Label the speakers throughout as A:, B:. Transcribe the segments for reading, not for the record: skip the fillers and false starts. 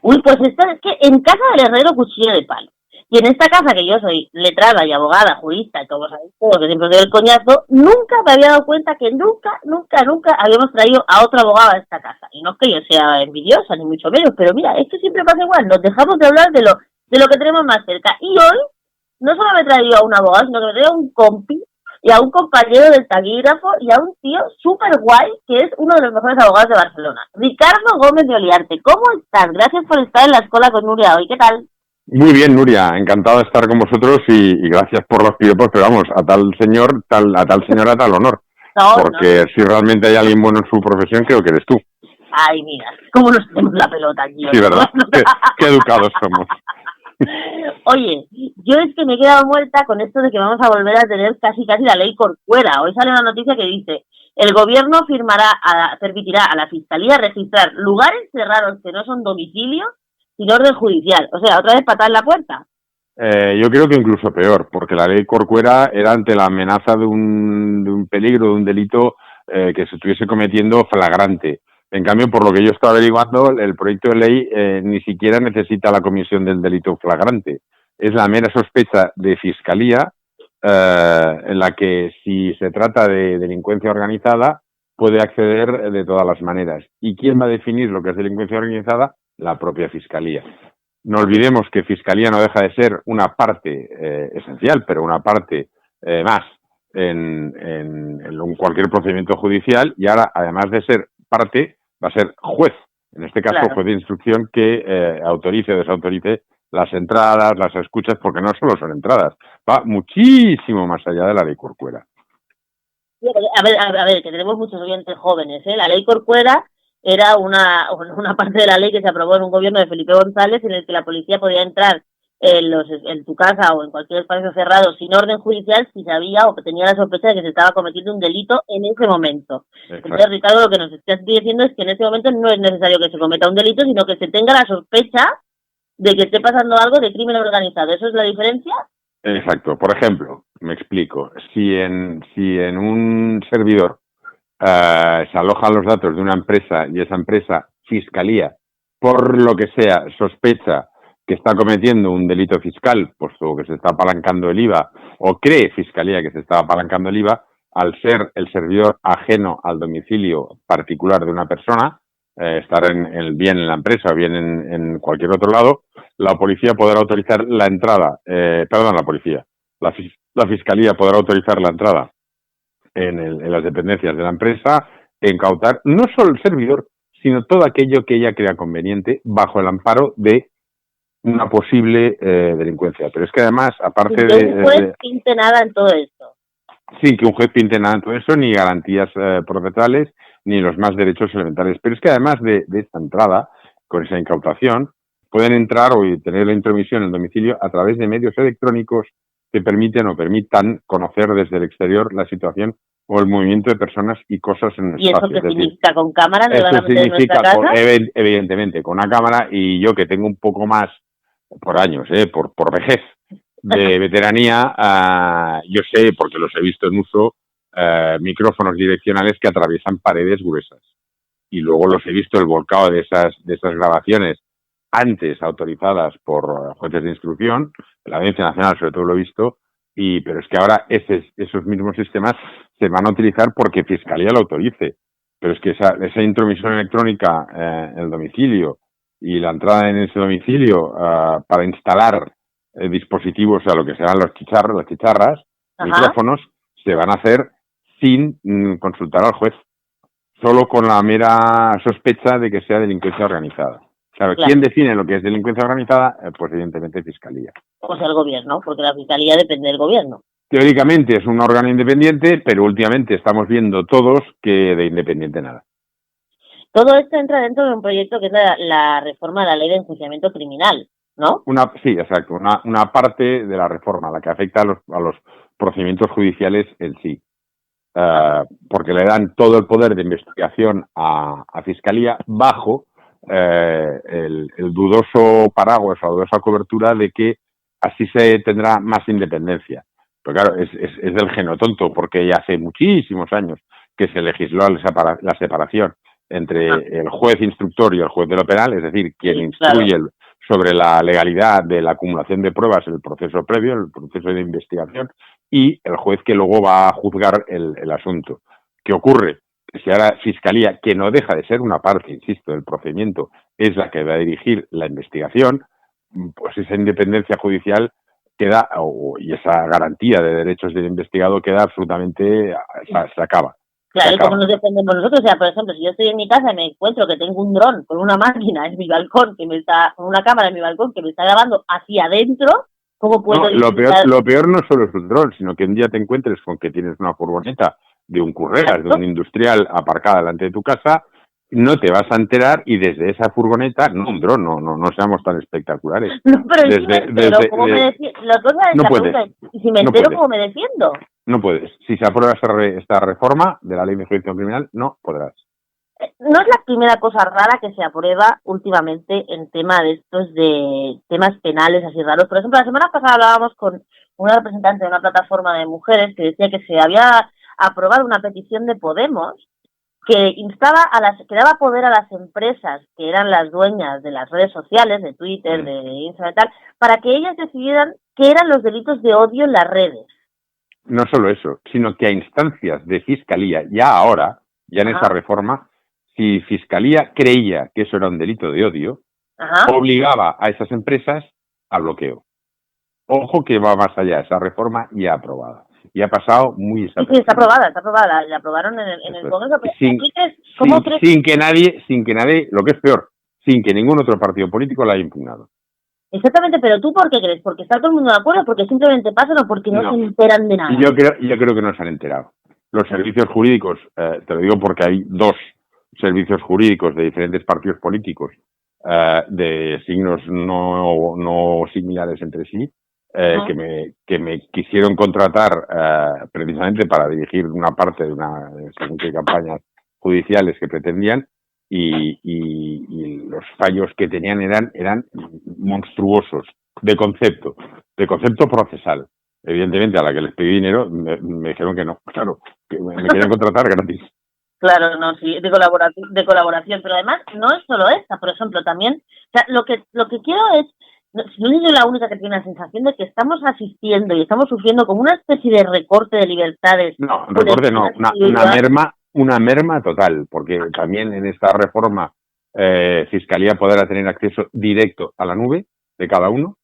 A: Uy, pues esto es que en casa del herrero cuchillo de palo. Y en esta casa, que yo soy letrada y abogada, jurista, y como sabéis todo, que siempre doy el coñazo, nunca me había dado cuenta que nunca habíamos traído a otro abogado a esta casa. Y no es que yo sea envidiosa, ni mucho menos, pero mira, esto siempre pasa igual, nos dejamos de hablar de lo que tenemos más cerca. Y hoy, no solo me he traído a un abogado, sino que me he traído a un compi, y a un compañero del taquígrafo, y a un tío súper guay, que es uno de los mejores abogados de Barcelona. Ricardo Gómez de Oliarte, ¿cómo estás? Gracias por estar en la escuela con Nuria hoy, ¿qué tal?
B: Muy bien, Nuria, encantado de estar con vosotros y gracias por los piropos, pero vamos, a tal señor, a tal honor,
A: No.
B: porque si realmente hay alguien bueno en su profesión, creo que eres tú.
A: Ay, mira, cómo nos tenemos la pelota aquí.
B: Sí, ¿verdad? Qué educados somos.
A: Oye, yo es que me he quedado muerta con esto de que vamos a volver a tener casi la ley Corcuera. Hoy sale una noticia que dice: el gobierno permitirá a la Fiscalía registrar lugares cerrados que no son domicilios sin orden judicial. O sea, otra vez patada en la puerta.
B: Yo creo que incluso peor, porque la ley Corcuera era ante la amenaza de un peligro, de un delito que se estuviese cometiendo flagrante. En cambio, por lo que yo estoy averiguando, el proyecto de ley ni siquiera necesita la comisión del delito flagrante. Es la mera sospecha de fiscalía en la que, si se trata de delincuencia organizada, puede acceder de todas las maneras. ¿Y quién va a definir lo que es delincuencia organizada? La propia fiscalía. No olvidemos que Fiscalía no deja de ser una parte esencial, pero una parte más en cualquier procedimiento judicial, y ahora, además de ser parte, va a ser juez. En este caso,
A: Claro.
B: Juez de instrucción que autorice o desautorice las entradas, las escuchas, porque no solo son entradas, va muchísimo más allá de la ley Corcuera.
A: A ver, que tenemos muchos oyentes jóvenes, ¿eh? La ley Corcuera era una parte de la ley que se aprobó en un gobierno de Felipe González, en el que la policía podía entrar en tu casa o en cualquier espacio cerrado sin orden judicial si sabía o tenía la sospecha de que se estaba cometiendo un delito en ese momento.
B: Exacto.
A: Entonces, Ricardo, lo que nos estás diciendo es que en ese momento no es necesario que se cometa un delito, sino que se tenga la sospecha de que esté pasando algo de crimen organizado. ¿Eso es la diferencia?
B: Exacto. Por ejemplo, me explico. Si en un servidor se alojan los datos de una empresa y esa empresa, Fiscalía, por lo que sea, sospecha que está cometiendo un delito fiscal, puesto que se está apalancando el IVA, o cree Fiscalía que se está apalancando el IVA, al ser el servidor ajeno al domicilio particular de una persona, estar bien en la empresa o bien en cualquier otro lado, la policía podrá autorizar la entrada, la Fiscalía podrá autorizar la entrada en las dependencias de la empresa, incautar no solo el servidor, sino todo aquello que ella crea conveniente bajo el amparo de una posible delincuencia. Pero es que además, aparte
A: de... un juez pinte nada en todo esto.
B: Sin que un juez pinte nada en todo eso, ni garantías procesales, ni los más derechos elementales. Pero es que además de esta entrada, con esa incautación, pueden entrar o tener la intromisión en el domicilio a través de medios electrónicos que permiten o permitan conocer desde el exterior la situación o el movimiento de personas y cosas en el espacio.
A: ¿Y eso qué significa? ¿Con cámara
B: no van a meter en nuestra casa? Evidentemente, con una cámara, y yo que tengo un poco más, por años, por vejez, de veteranía, yo sé, porque los he visto en uso, micrófonos direccionales que atraviesan paredes gruesas. Y luego los he visto el volcado de esas grabaciones antes autorizadas por jueces de instrucción, la Audiencia Nacional sobre todo lo he visto, pero es que ahora esos mismos sistemas se van a utilizar porque Fiscalía lo autorice. Pero es que esa intromisión electrónica en el domicilio y la entrada en ese domicilio para instalar dispositivos, lo que serán las chicharras, ajá, micrófonos, se van a hacer sin consultar al juez, solo con la mera sospecha de que sea delincuencia organizada. Claro, ¿quién define lo que es delincuencia organizada? Pues evidentemente Fiscalía.
A: Pues el gobierno, porque la Fiscalía depende del gobierno.
B: Teóricamente es un órgano independiente, pero últimamente estamos viendo todos que de independiente nada.
A: Todo esto entra dentro de un proyecto que es la reforma de la ley de enjuiciamiento criminal, ¿no?
B: Sí, exacto. Una parte de la reforma, la que afecta a los procedimientos judiciales en sí. Porque le dan todo el poder de investigación a Fiscalía bajo el dudoso paraguas o la dudosa cobertura de que así se tendrá más independencia. Pero claro, es del genotonto, porque ya hace muchísimos años que se legisló la separación entre el juez instructor y el juez de lo penal, es decir, quien instruye sobre la legalidad de la acumulación de pruebas, el proceso previo, el proceso de investigación, y el juez que luego va a juzgar el asunto. ¿Qué ocurre? Que si ahora Fiscalía, que no deja de ser una parte, insisto, del procedimiento, es la que va a dirigir la investigación, pues esa independencia judicial queda, y esa garantía de derechos del investigado queda absolutamente, se acaba.
A: Claro, y como nos defendemos nosotros, o sea, por ejemplo, si yo estoy en mi casa y me encuentro que tengo un dron con una máquina en mi balcón, con una cámara en mi balcón que me está grabando hacia adentro, ¿cómo puedo
B: lo peor no solo es un dron, sino que un día te encuentres con que tienes una furgoneta de un Curregas, de un industrial aparcada delante de tu casa, no te vas a enterar y desde esa furgoneta, no un dron, no seamos tan espectaculares.
A: No, pero la cosa es,
B: no
A: la
B: puedes,
A: pregunta es, ¿y si me entero cómo me defiendo?
B: No puedes. Si se aprueba esta reforma de la ley de enjuiciamiento criminal, no podrás.
A: No es la primera cosa rara que se aprueba últimamente en tema de estos de temas penales así raros. Por ejemplo, la semana pasada hablábamos con una representante de una plataforma de mujeres que decía que se había aprobado una petición de Podemos que que daba poder a las empresas que eran las dueñas de las redes sociales, de Twitter, de Instagram y tal, para que ellas decidieran qué eran los delitos de odio en las redes.
B: No solo eso, sino que a instancias de Fiscalía, ya en esa reforma, si Fiscalía creía que eso era un delito de odio, obligaba a esas empresas a bloqueo. Ojo que va más allá, esa reforma ya aprobada. Y ha pasado muy
A: desapercibida. Sí, está aprobada, la aprobaron en el Congreso. Pero
B: sin que nadie, lo que es peor, sin que ningún otro partido político la haya impugnado.
A: Exactamente, pero ¿tú por qué crees? ¿Porque está todo el mundo de acuerdo? ¿Porque simplemente pasan o porque no se enteran de nada?
B: Yo creo que no se han enterado. Los servicios jurídicos, te lo digo porque hay dos servicios jurídicos de diferentes partidos políticos de signos no similares entre sí, que me quisieron contratar precisamente para dirigir una parte de según qué campañas judiciales que pretendían, y los fallos que tenían eran monstruosos de concepto procesal. Evidentemente, a la que les pedí dinero me dijeron que no, claro, que me querían contratar gratis.
A: Claro, no, sí, de colaboración, pero además no es solo esta, por ejemplo, también, o sea, lo que quiero es, si no soy la única que tiene la sensación de que estamos asistiendo y estamos sufriendo como una especie de recorte de libertades.
B: No, recorte no, una merma total, porque también en esta reforma Fiscalía podrá tener acceso directo a la nube de cada uno.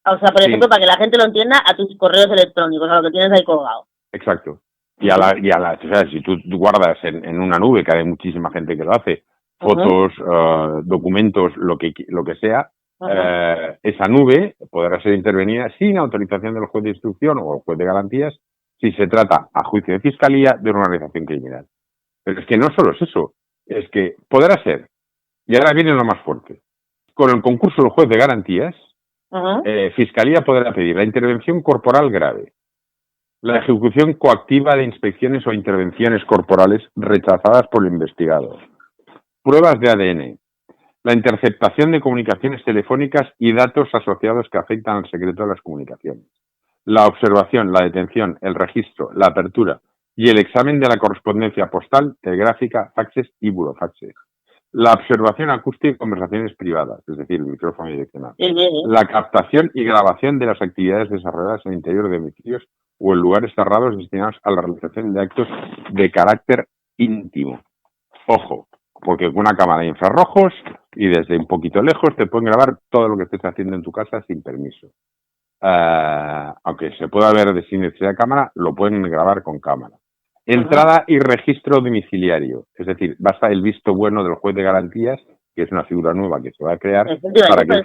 A: O sea, por ejemplo, para que la gente lo entienda, a tus correos electrónicos, a lo que tienes ahí colgado.
B: Exacto. O sea, si tú guardas en una nube, que hay muchísima gente que lo hace, fotos, documentos, lo que sea, esa nube podrá ser intervenida sin autorización del juez de instrucción o el juez de garantías si se trata, a juicio de Fiscalía, de una organización criminal. Pero es que no solo es eso, es que podrá ser, y ahora viene lo más fuerte, con el concurso del juez de garantías, Fiscalía podrá pedir la intervención corporal grave, la ejecución coactiva de inspecciones o intervenciones corporales rechazadas por el investigado, pruebas de ADN, la interceptación de comunicaciones telefónicas y datos asociados que afectan al secreto de las comunicaciones, la observación, la detención, el registro, la apertura y el examen de la correspondencia postal, telegráfica, faxes y burofaxes, la observación acústica de conversaciones privadas, es decir, el micrófono direccional, la captación y grabación de las actividades desarrolladas en el interior de domicilios o en lugares cerrados destinados a la realización de actos de carácter íntimo. Ojo, porque con una cámara de infrarrojos y desde un poquito lejos te pueden grabar todo lo que estés haciendo en tu casa sin permiso. Aunque se pueda ver sin necesidad de cámara, lo pueden grabar con cámara. Entrada y registro domiciliario, es decir, basta el visto bueno del juez de garantías, que es una figura nueva que se va a crear para que el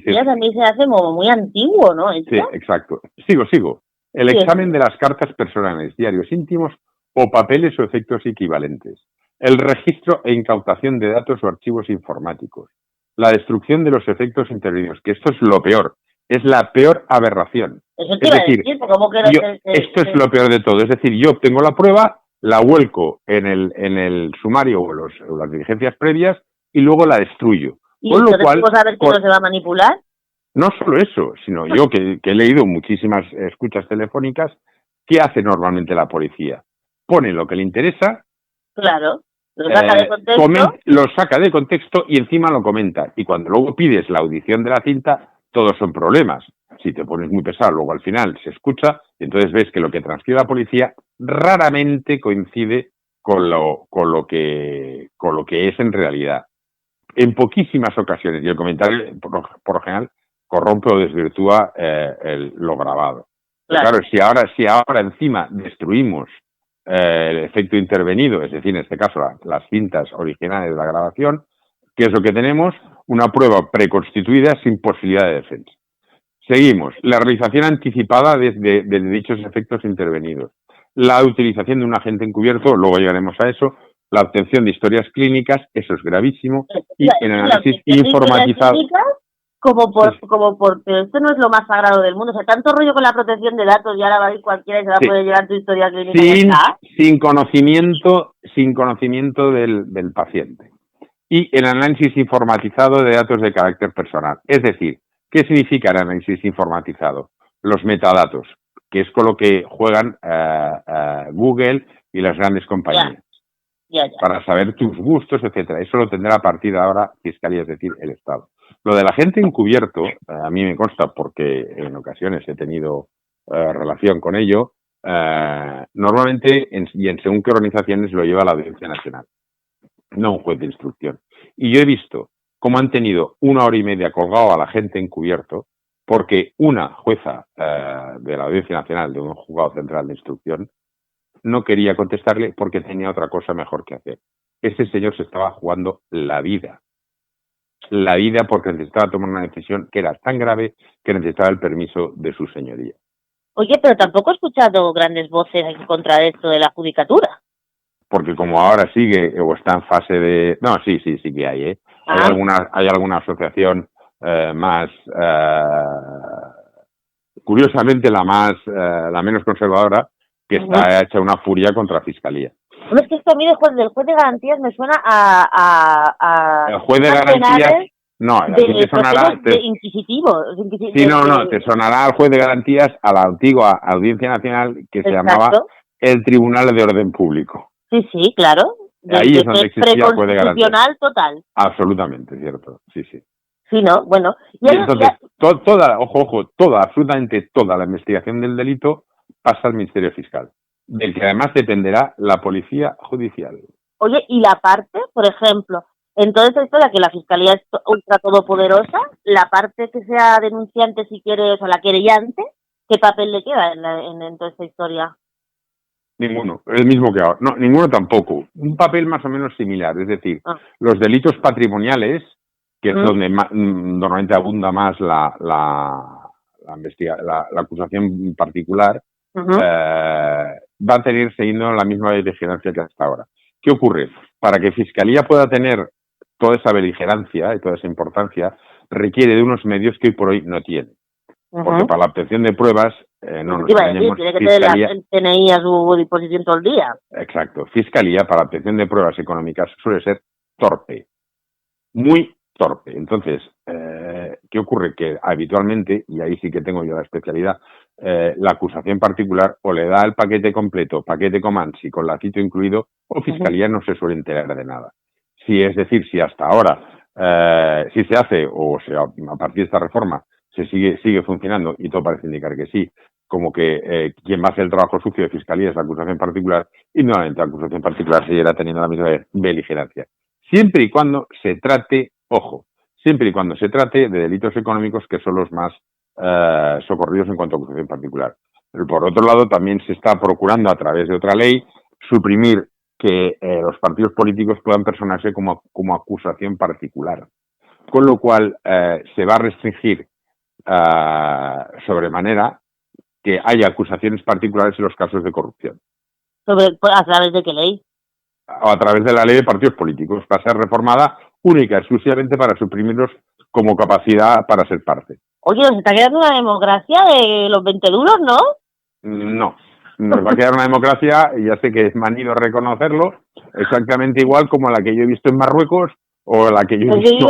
B: fiscal...
A: a mí se hace como muy antiguo, ¿no? ¿Esto?
B: Sí, exacto. Sigo. El examen de las cartas personales, diarios íntimos o papeles o efectos equivalentes. El registro e incautación de datos o archivos informáticos. La destrucción de los efectos intervenidos, que esto es lo peor. Es la peor aberración.
A: Es decir,
B: esto es lo peor de todo. Es decir, yo obtengo la prueba, la vuelco en el sumario o las diligencias previas y luego la destruyo.
A: ¿Y con lo cual, saber que no se va a manipular?
B: No solo eso, sino yo que he leído muchísimas escuchas telefónicas, ¿qué hace normalmente la policía? Pone lo que le interesa.
A: Claro. Lo saca de contexto.
B: Lo saca de contexto y encima lo comenta. Y cuando luego pides la audición de la cinta, todos son problemas. Si te pones muy pesado, luego al final se escucha y entonces ves que lo que transcribe la policía raramente coincide con lo que es en realidad. En poquísimas ocasiones, y el comentario, por lo general, corrompe o desvirtúa lo grabado. Claro, si ahora encima destruimos el efecto intervenido, es decir, en este caso las cintas originales de la grabación, ¿qué es lo que tenemos? Una prueba preconstituida sin posibilidad de defensa. Seguimos. La realización anticipada de dichos efectos intervenidos. La utilización de un agente encubierto, luego llegaremos a eso. La obtención de historias clínicas, eso es gravísimo. Y el análisis informatizado.
A: Pero esto no es lo más sagrado del mundo. O sea, tanto rollo con la protección de datos y ahora va a ir cualquiera y se va a poder llevar tu historia clínica.
B: Sin conocimiento del paciente. Y el análisis informatizado de datos de carácter personal. Es decir, ¿qué significa el análisis informatizado? Los metadatos, que es con lo que juegan Google y las grandes compañías.
A: Ya.
B: Para saber tus gustos, etcétera. Eso lo tendrá a partir de ahora Fiscalía, es decir, el Estado. Lo del agente encubierto, a mí me consta porque en ocasiones he tenido relación con ello, normalmente y en según qué organizaciones lo lleva la Audiencia Nacional, no un juez de instrucción. Y yo he visto cómo han tenido 1 hora y media colgado al agente encubierto porque una jueza de la Audiencia Nacional, de un juzgado central de instrucción, no quería contestarle porque tenía otra cosa mejor que hacer. Ese señor se estaba jugando la vida porque necesitaba tomar una decisión que era tan grave que necesitaba el permiso de su señoría.
A: Oye, pero tampoco he escuchado grandes voces en contra de esto de la judicatura.
B: Porque como ahora sigue o está en fase de... No, sí que hay, ¿eh? Hay alguna asociación más... curiosamente la menos conservadora, que está hecha una furia contra la Fiscalía.
A: Bueno, es que esto a mí del juez de garantías me suena a
B: el juez de garantías, no, te sonará
A: inquisitivo.
B: Sí, no, te sonará al juez de garantías a la antigua Audiencia Nacional que se llamaba el Tribunal de Orden Público.
A: Sí, claro.
B: Ahí es donde existía el juez de garantías.
A: Preconstitucional total.
B: Absolutamente, cierto, sí.
A: Sí, ¿no? Bueno.
B: Y entonces, absolutamente toda la investigación del delito pasa al Ministerio Fiscal, del que además dependerá la Policía Judicial.
A: Oye, y la parte, por ejemplo, en toda esta historia que la Fiscalía es ultra todopoderosa, la parte que sea denunciante, si quieres, o la querellante, ¿qué papel le queda en toda esta historia?
B: Ninguno, el mismo que ahora. No, ninguno tampoco. Un papel más o menos similar, es decir, los delitos patrimoniales, que es donde normalmente abunda más la acusación particular, va a seguir siguiendo la misma beligerancia que hasta ahora. ¿Qué ocurre? Para que Fiscalía pueda tener toda esa beligerancia y toda esa importancia, requiere de unos medios que hoy por hoy no tiene. Porque para la obtención de pruebas, no nos engañemos,
A: tiene que tener el CNI a su disposición todo el día.
B: Exacto. Fiscalía, para la obtención de pruebas económicas, suele ser torpe. Muy torpe. Entonces, ¿qué ocurre? Que habitualmente, y ahí sí que tengo yo la especialidad, la acusación particular o le da el paquete completo, paquete Comanche con lacito incluido, o Fiscalía no se suele enterar de nada. Si hasta ahora, si se hace, o sea, a partir de esta reforma, se sigue funcionando, y todo parece indicar que sí, como que quien va a hacer el trabajo sucio de Fiscalía es la acusación particular, y nuevamente la acusación particular seguirá teniendo la misma beligerancia. Siempre y cuando se trate, siempre y cuando se trate de delitos económicos que son los más socorridos en cuanto a acusación particular. Pero por otro lado, también se está procurando a través de otra ley suprimir que los partidos políticos puedan personarse como acusación particular. Con lo cual se va a restringir sobremanera que haya acusaciones particulares en los casos de corrupción.
A: ¿A través de qué ley?
B: O a través de la ley de partidos políticos. Va a ser reformada única, exclusivamente para suprimirlos como capacidad para ser parte.
A: Oye, nos está quedando una democracia de los 20 duros, ¿no?
B: No, nos va a quedar una democracia, y ya sé que es manido reconocerlo, exactamente igual como la que yo he visto en Marruecos o la que yo he visto,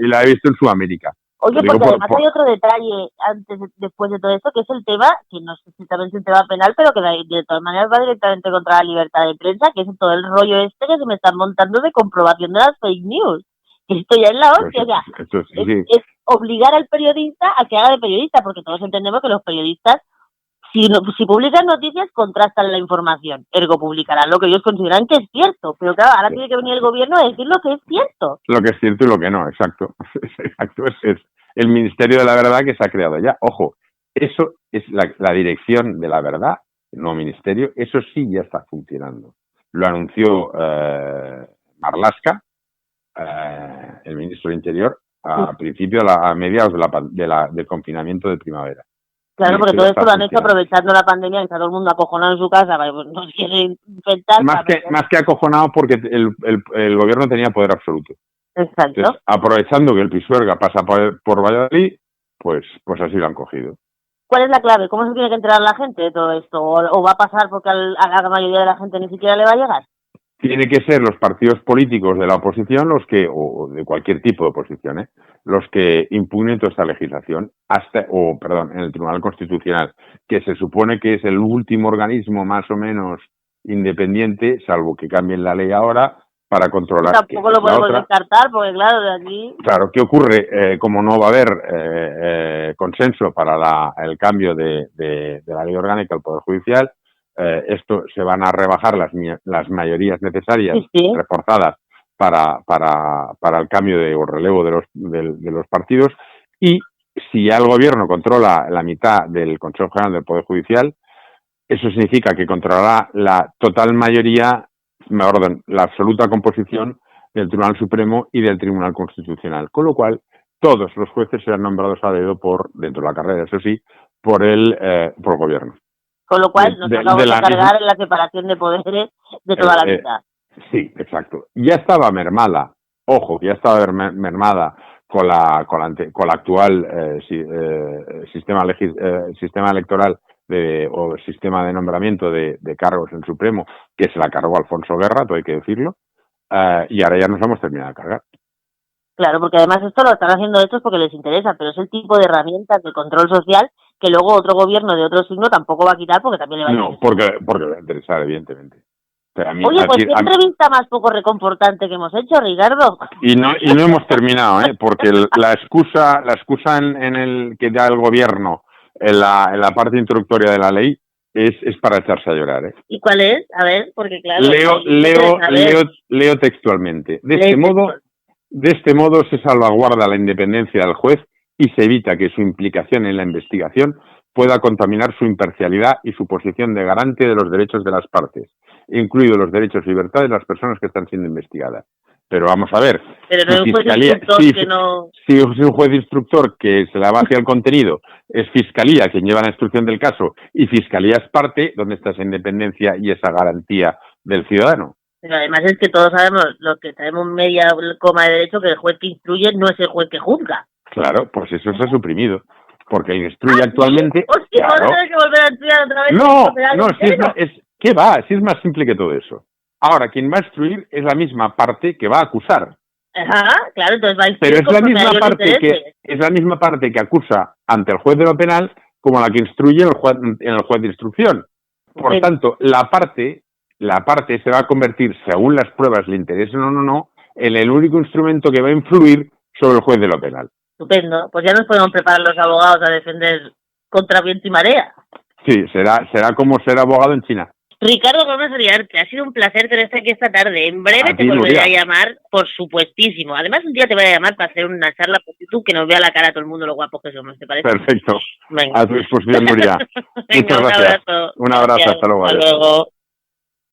B: y la he visto en Sudamérica.
A: Oye, porque además hay otro detalle después de todo esto, que es el tema, que no sé si también es un tema penal, pero que de todas maneras va directamente contra la libertad de prensa, que es todo el rollo este que se me están montando de comprobación de las fake news. Que esto ya es la hostia, o sea, es obligar al periodista a que haga de periodista, porque todos entendemos que los periodistas, si publican noticias, contrastan la información, ergo publicarán lo que ellos consideran que es cierto, pero claro, ahora tiene que venir el gobierno a decir lo que es cierto.
B: Lo que es cierto y lo que no, exacto. Exacto, es el Ministerio de la Verdad que se ha creado ya. Ojo, eso es la dirección de la verdad, el nuevo ministerio, eso sí ya está funcionando. Lo anunció Marlaska, el ministro del Interior, a principio, a mediados del confinamiento de primavera.
A: Claro, porque todo esto lo han hecho aprovechando la pandemia, que está todo el mundo acojonado en su casa, pues no quiere infectar.
B: Más que acojonado porque el gobierno tenía poder absoluto.
A: Exacto.
B: Entonces, aprovechando que el Pisuerga pasa por Valladolid, pues así lo han cogido.
A: ¿Cuál es la clave? ¿Cómo se tiene que enterar la gente de todo esto? ¿O va a pasar porque a la mayoría de la gente ni siquiera le va a llegar?
B: Tiene que ser los partidos políticos de la oposición o de cualquier tipo de oposición, los que impugnen toda esta legislación en el Tribunal Constitucional, que se supone que es el último organismo más o menos independiente, salvo que cambien la ley ahora, para controlar.
A: Tampoco lo podemos descartar, porque claro, de aquí...
B: Claro, ¿qué ocurre? Como no va a haber consenso para el cambio de la ley orgánica del Poder Judicial, esto se van a rebajar las mayorías necesarias, reforzadas para el cambio o relevo de los partidos, y si ya el gobierno controla la mitad del Consejo General del Poder Judicial, eso significa que controlará la total mayoría, la absoluta composición del Tribunal Supremo y del Tribunal Constitucional, con lo cual todos los jueces serán nombrados a dedo dentro de la carrera, eso sí, por el gobierno.
A: Con lo cual nos vamos a cargar en la separación de poderes de toda la vida.
B: Sí, exacto. Ya estaba mermada, mermada con la actual sistema electoral o sistema de nombramiento de cargos en Supremo, que se la cargó Alfonso Guerra, todo hay que decirlo, y ahora ya nos vamos terminado de cargar.
A: Claro, porque además esto lo están haciendo estos porque les interesa, pero es el tipo de herramientas de control social que luego otro gobierno de otro signo tampoco va a quitar porque también le va a interesar.
B: No, porque le va a interesar, evidentemente.
A: Oye, pues qué entrevista más poco reconfortante que hemos hecho, Ricardo.
B: Y no hemos terminado, porque la excusa en el que da el gobierno en la parte introductoria de la ley es para echarse a llorar,
A: ¿Y cuál es? A ver, porque claro...
B: Leo textualmente. De este modo se salvaguarda la independencia del juez y se evita que su implicación en la investigación pueda contaminar su imparcialidad y su posición de garante de los derechos de las partes, incluidos los derechos y libertades de las personas que están siendo investigadas. Pero vamos a ver, si un juez instructor que se la va hacia el contenido es Fiscalía quien lleva la instrucción del caso y Fiscalía es parte, ¿dónde está esa independencia y esa garantía del ciudadano?
A: Pero además es que todos sabemos, los que sabemos media coma de derecho, que el juez que instruye no es el juez que juzga.
B: Claro, pues eso se ha suprimido. Porque el instruye actualmente...
A: ¡Hostia, claro. Ahora tengo que volver a estudiar otra vez!
B: ¿Qué va? Si es más simple que todo eso. Ahora, quien va a instruir es la misma parte que va a acusar.
A: Ajá, claro, entonces va a instruir.
B: Pero es la misma parte que acusa ante el juez de lo penal como la que instruye en el juez de instrucción. Por tanto, la parte se va a convertir, según las pruebas le interesen o no, en el único instrumento que va a influir sobre el juez de lo penal.
A: Estupendo. Pues ya nos podemos preparar los abogados a defender contra viento y marea.
B: Sí, será como ser abogado en China.
A: Ricardo Gómez Uriarte, ha sido un placer tenerte aquí esta tarde. En breve te volveré a llamar, por supuestísimo. Además, un día te voy a llamar para hacer una charla por YouTube que nos vea la cara a todo el mundo lo guapos que somos, ¿te parece?
B: Perfecto.
A: Venga.
B: A tu disposición, Nuria.
A: Venga,
B: muchas gracias. Un abrazo, hasta luego.
A: Hasta luego.